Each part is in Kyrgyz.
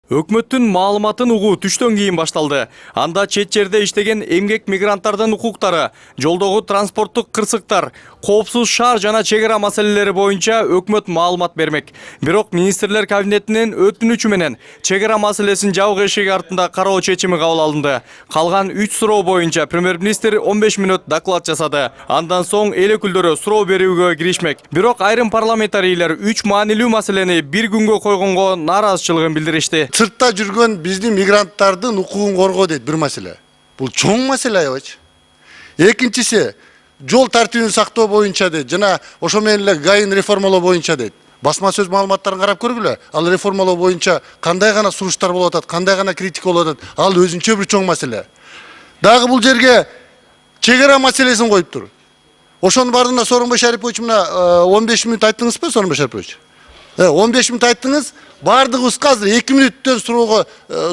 Өкмөттүн маалыматын угуу түштөн кийин башталды. Анда чет жерде иштеген эмгек мигранттардын укуктары, жолдогу транспорттук кырсыктар, коопсуз шаар жана чегара маселелери боюнча өкмөт маалымат бермек. Бирок министрлер кабинетинин өтүнүчү менен чегара маселесин жабык эшик артында кароо чечими кабыл алынды. Калган 3 суроо боюнча премьер-министр 15 мүнөт доклад жасады. Андан соң эл өкүлдөрү суроо берүүгө киришмек. Бирок айрым парламентарийлер 3 маанилүү маселени бир күнгө койгонго нааразычылыгын билдиришти. Сыртта жүргөн биздин мигранттардын укугун коргоо дейт бир маселе. Бул чоң маселе аябайчы. Экинчиси жол тартибин сактоо боюнча дейт жана ошо менен эле ГАИн реформалоо боюнча дейт. Басма сөз маалыматтарын карап көргүлө. Ал реформалоо боюнча кандай гана суруштар болуп атат, кандай гана критика болуп атат. Ал өзүнчө бир чоң маселе. Дагы бул жерге чегара маселесин коюптур. Ошонун бардына Сооронбай Шарипович мына 15 мүнөт айттыңызбы, Сооронбай Шарипович? 15 мүнөт айттыңыз. Бардыгыбызга азыр 2 мүнөттөн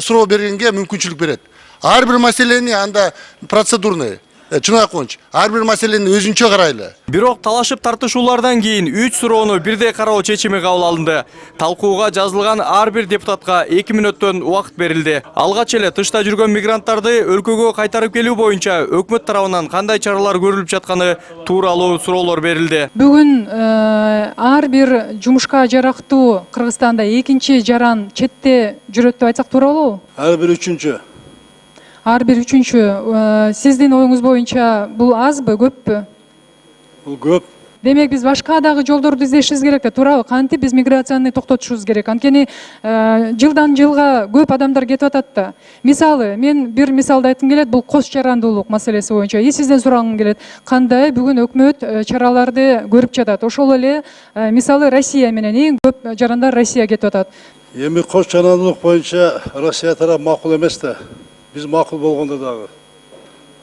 суроо бергенге мүмкүнчүлүк берет. Ар бир маселени анда процедурный, чын айтканчы, ар бир маселени өзүнчө карайлы. Бирок талашып тартышуулардан кийин 3 суроону бирдей кароо чечими кабыл алынды. Талкууга жазылган ар бир депутатка 2 мүнөттөн убакыт берилди. Алгач эле тышта жүргөн мигранттарды өлкөгө кайтарып келүү боюнча өкмөт тарабынан кандай чаралар көрүлүп жатканы тууралуу суроолор берилди. Бүгүн ар бир жумушка жарактуу Кыргызстанда экинчи жаран четте жүрөт деп айтсак туура болобу? Ар бир үчүнчү. Ар бир үчүнчү. Сиздин оюңуз боюнча бул азбы, көппү? Бул көп. Демек биз башка дагы жолдорду издешибиз керек да, туурабы? Кантип биз миграцияны токтотушубуз керек? Анткени жылдан жылга көп адамдар кетип атат да. Мисалы, мен бир мисалды айткым келет, бул кос жарандуулук маселеси боюнча. Сизден сурагым келет, кандай бүгүн өкмөт чараларды көрүп жатат? Ошол эле мисалы Россия менен эң көп жарандар Россия кетип атат. Эми кос жарандуулук боюнча Россия тарап макул эмес да. Биз макул болгондо дагы.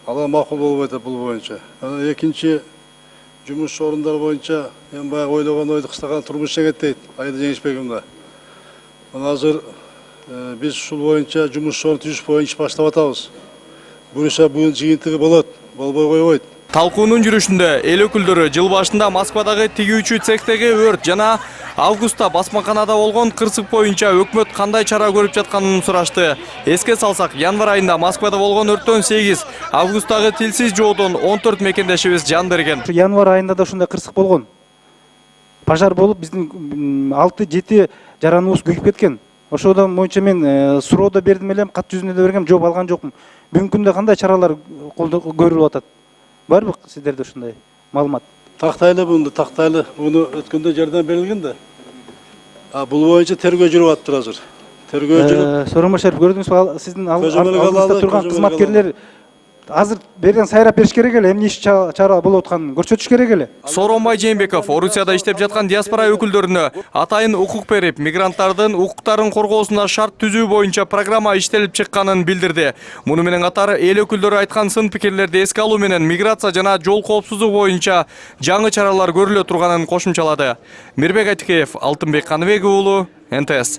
Алар макул болбой атат бул боюнча. Экинчи жумуш орундар боюнча эми баягы ойлогон ойду кыстаган турмуш жеңет дейт Айда Жеңишбеков да. Азыр биз ушул боюнча жумуш орун түзүш боюнча баштап атабыз. Буюрса бул жыйынтыгы болот, болбой койбойт. Талкуунун жүрүшүндө эл өкүлдөрү жыл башында Москвадагы тигүүчү цехтеги өрт жана августта басмаканада болгон кырсык боюнча өкмөт кандай чара көрүп жатканын сурашты. Эске салсак, январь айында Москвада болгон өрттөн 8, августтагы тилсиз жоодон 14 мекендешибиз жан берген. Январь айында да ушундай кырсык болгон. Пожар болуп, биздин 6-7 жараныбыз күйүп кеткен. Ошодон боюнча мен суроо да бердим элем, кат жүзүнө да бергем, жооп алган жокмун. Бүгүнкү күндө кандай чаралар көрүлүп атат? Барбы сиздерде ушундай маалымат? Тактайлы буну өткөндө жардам берилген да. Бул боюнча тергөө жүрүп атыптыр азыр. Тергөө жүрүп. Сооронбай Шарипович, көрдүңүзбү, сиздин алдыңызда турган кызматкерлер азыр берген сайрап бериш керек эле, эмне иш чара болуп атканын көрсөтүш керек эле. Сооронбай Жээнбеков Орусияда иштеп жаткан диаспора өкүлдөрүнө атайын укук берип, мигранттардын укуктарын коргоосуна шарт түзүү боюнча программа иштелип чыкканын билдирди. Муну менен катар эл өкүлдөрү айткан сын пикирлерди эске алуу менен миграция жана жол коопсуздугу боюнча жаңы чаралар көрүлө турганын кошумчалады. Мирбек Айтыкеев, Алтынбек Каныбек уулу, НТС.